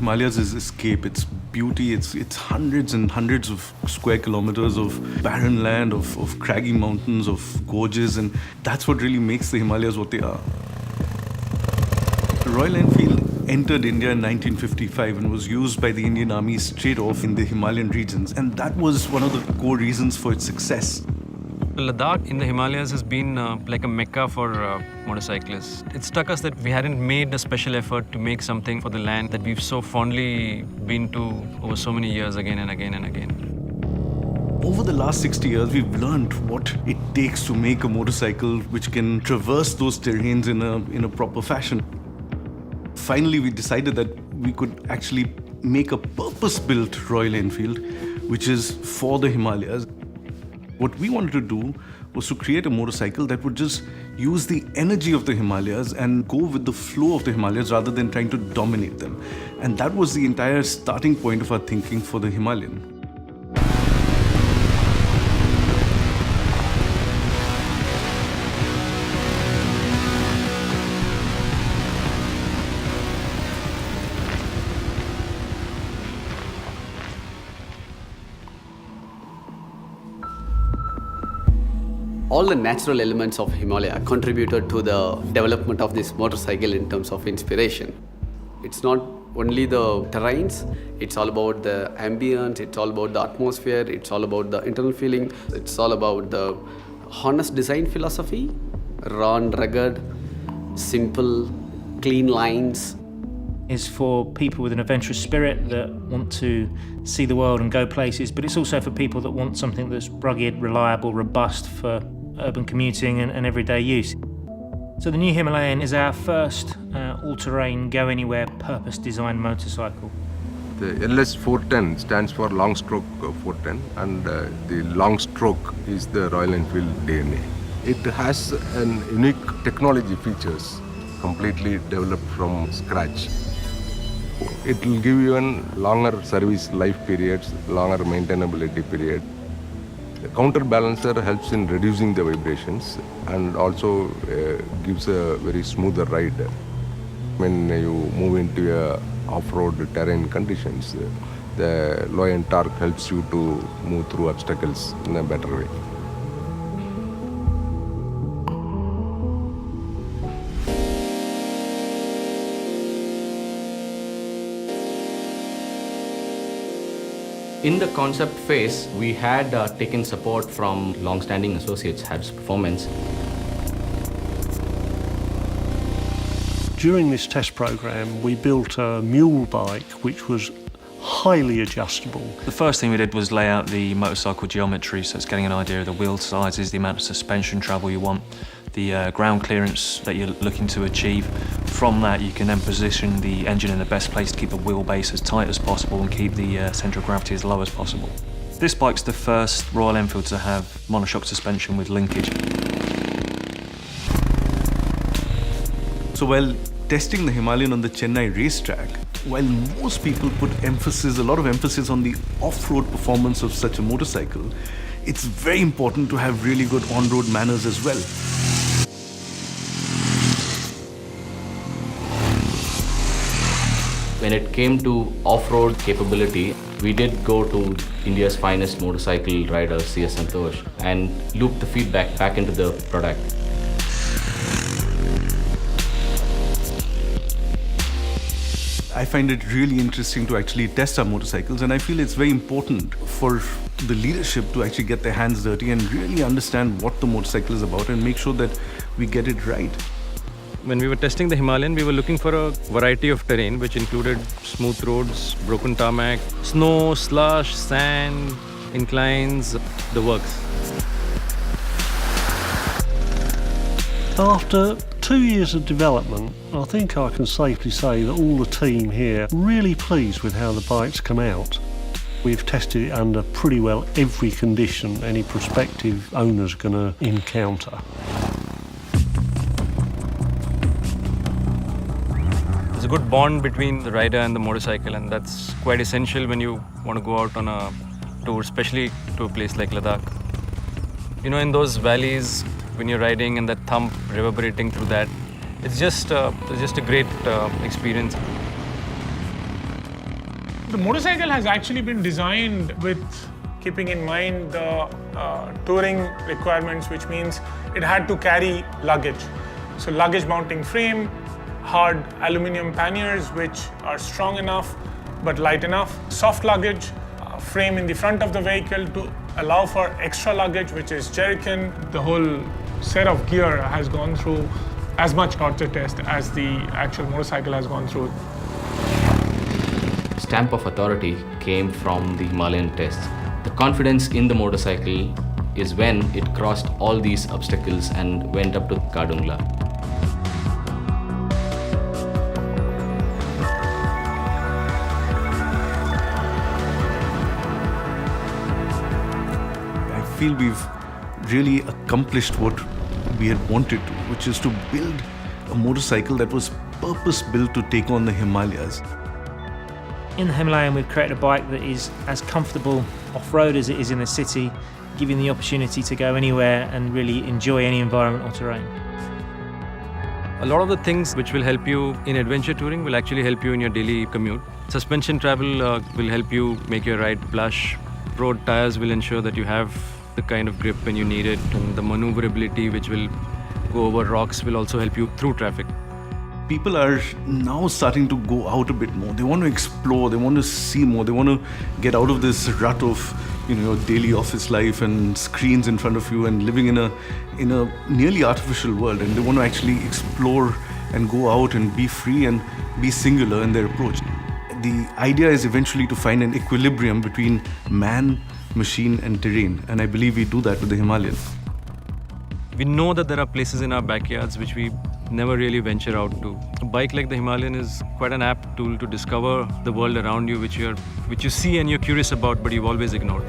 Himalayas is escape, it's beauty, it's hundreds and hundreds of square kilometers of barren land, of craggy mountains, of gorges, and that's what really makes the Himalayas what they are. Royal Enfield entered India in 1955 and was used by the Indian Army straight off in the Himalayan regions, and that was one of the core reasons for its success. Ladakh in the Himalayas has been like a mecca for motorcyclists. It struck us that we hadn't made a special effort to make something for the land that we've so fondly been to over so many years again and again and again. Over the last 60 years, we've learned what it takes to make a motorcycle which can traverse those terrains in a proper fashion. Finally, we decided that we could actually make a purpose-built Royal Enfield, which is for the Himalayas. What we wanted to do was to create a motorcycle that would just use the energy of the Himalayas and go with the flow of the Himalayas rather than trying to dominate them. And that was the entire starting point of our thinking for the Himalayan. All the natural elements of Himalaya contributed to the development of this motorcycle in terms of inspiration. It's not only the terrains, it's all about the ambience, it's all about the atmosphere, it's all about the internal feeling, it's all about the honest design philosophy, raw and rugged, simple, clean lines. Is for people with an adventurous spirit that want to see the world and go places, but it's also for people that want something that's rugged, reliable, robust for urban commuting and everyday use. So the new Himalayan is our first all-terrain, go-anywhere, purpose-designed motorcycle. The LS 410 stands for long stroke 410, and the long stroke is the Royal Enfield DNA. It has an unique technology features completely developed from scratch. It will give you a longer service life periods, longer maintainability period. The counterbalancer helps in reducing the vibrations and also gives a very smoother ride. When you move into a off-road terrain conditions, the low end torque helps you to move through obstacles in a better way. In the concept phase, we had taken support from long-standing associates, Harris Performance. During this test program, we built a mule bike which was highly adjustable. The first thing we did was lay out the motorcycle geometry, so it's getting an idea of the wheel sizes, the amount of suspension travel you want, the ground clearance that you're looking to achieve. From that, you can then position the engine in the best place to keep the wheelbase as tight as possible and keep the centre of gravity as low as possible. This bike's the first Royal Enfield to have monoshock suspension with linkage. So while testing the Himalayan on the Chennai racetrack, while most people put a lot of emphasis on the off-road performance of such a motorcycle, it's very important to have really good on-road manners as well. When it came to off-road capability, we did go to India's finest motorcycle rider, C.S. Santosh, and loop the feedback back into the product. I find it really interesting to actually test our motorcycles, and I feel it's very important for the leadership to actually get their hands dirty and really understand what the motorcycle is about and make sure that we get it right. When we were testing the Himalayan, we were looking for a variety of terrain, which included smooth roads, broken tarmac, snow, slush, sand, inclines, the works. After 2 years of development, I think I can safely say that all the team here are really pleased with how the bike's come out. We've tested it under pretty well every condition any prospective owner's going to encounter. There's a good bond between the rider and the motorcycle, and that's quite essential when you want to go out on a tour, especially to a place like Ladakh. You know, in those valleys, when you're riding and that thump reverberating through that, it's just a great experience. The motorcycle has actually been designed with keeping in mind the touring requirements, which means it had to carry luggage. So luggage mounting frame, hard aluminum panniers which are strong enough but light enough, soft luggage, frame in the front of the vehicle to allow for extra luggage, which is jerrycan. The whole set of gear has gone through as much torture test as the actual motorcycle has gone through. Stamp of authority came from the Himalayan tests. The confidence in the motorcycle is when it crossed all these obstacles and went up to Kadungla. I feel we've really accomplished what we had wanted to, which is to build a motorcycle that was purpose-built to take on the Himalayas. In the Himalayan, we've created a bike that is as comfortable off-road as it is in the city, giving the opportunity to go anywhere and really enjoy any environment or terrain. A lot of the things which will help you in adventure touring will actually help you in your daily commute. Suspension travel will help you make your ride plush. Road tires will ensure that you have the kind of grip when you need it, and the maneuverability which will go over rocks will also help you through traffic. People are now starting to go out a bit more. They want to explore, they want to see more, they want to get out of this rut of your daily office life and screens in front of you and living in a nearly artificial world, and they want to actually explore and go out and be free and be singular in their approach. The idea is eventually to find an equilibrium between man, machine and terrain, and I believe we do that with the Himalayan. We know that there are places in our backyards which we never really venture out to. A bike like the Himalayan is quite an apt tool to discover the world around you which you see and you're curious about but you've always ignored.